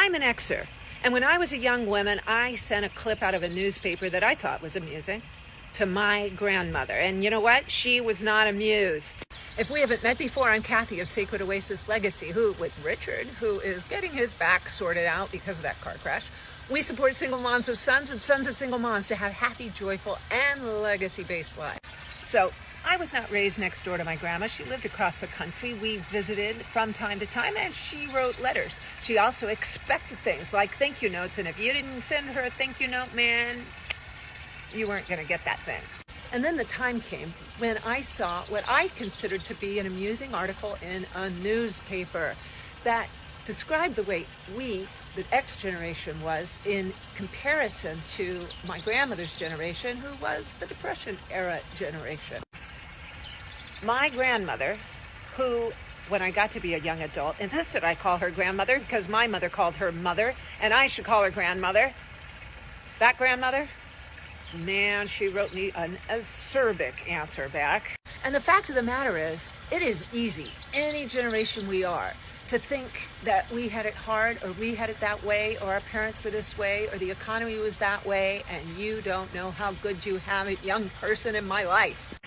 I'm an Xer, and when I was a young woman, I sent a clip out of a newspaper that I thought was amusing to my grandmother. And you know what? She was not amused. If we haven't met before, I'm Kathy of Sacred Oasis Legacy, with Richard, who is getting his back sorted out because of that car crash. We support single moms of sons and sons of single moms to have happy, joyful, and legacy-based lives. So I was not raised next door to my grandma. She lived across the country. We visited from time to time, and she wrote letters. She also expected things like thank you notes, and if you didn't send her a thank you note, man, you weren't going to get that thing. And then the time came when I saw what I considered to be an amusing article in a newspaper that described the way we, the X generation, was in comparison to my grandmother's generation, who was the Depression era generation. My grandmother, who, when I got to be a young adult, insisted I call her grandmother because my mother called her mother, and I should call her grandmother. That grandmother, man, she wrote me an acerbic answer back. And the fact of the matter is, it is easy, any generation we are, to think that we had it hard, or we had it that way, or our parents were this way, or the economy was that way, and you don't know how good you have it, young person in my life.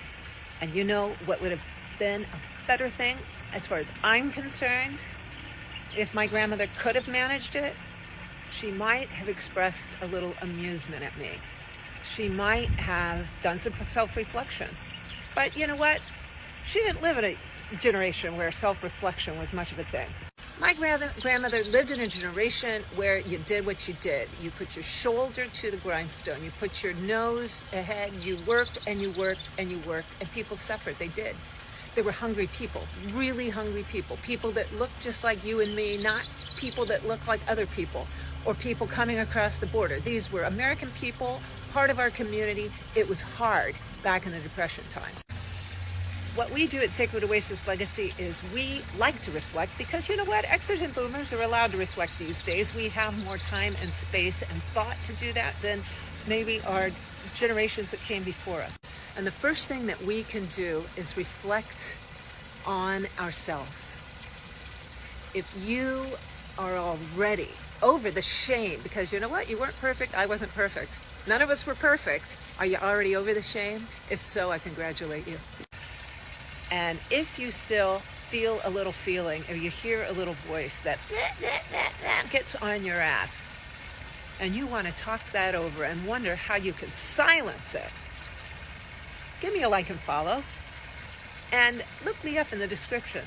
And you know what would have been a better thing, as far as I'm concerned, if my grandmother could have managed it? She might have expressed a little amusement at me. She might have done some self-reflection. But you know what? She didn't live in a generation where self-reflection was much of a thing. My grandmother lived in a generation where you did what you did. You put your shoulder to the grindstone. You put your nose ahead. You worked and you worked and you worked, and people suffered. They did. They were hungry people, really hungry people, people that looked just like you and me, not people that looked like other people or people coming across the border. These were American people, part of our community. It was hard back in the Depression times. What we do at Sacred Oasis Legacy is we like to reflect because, you know what, Xers and Boomers are allowed to reflect these days. We have more time and space and thought to do that than maybe our generations that came before us. And the first thing that we can do is reflect on ourselves. If you are already over the shame, because you know what, you weren't perfect, I wasn't perfect. None of us were perfect. Are you already over the shame? If so, I congratulate you. And if you still feel a little feeling, or you hear a little voice that gets on your ass, and you want to talk that over and wonder how you can silence it, give me a like and follow, and look me up in the description.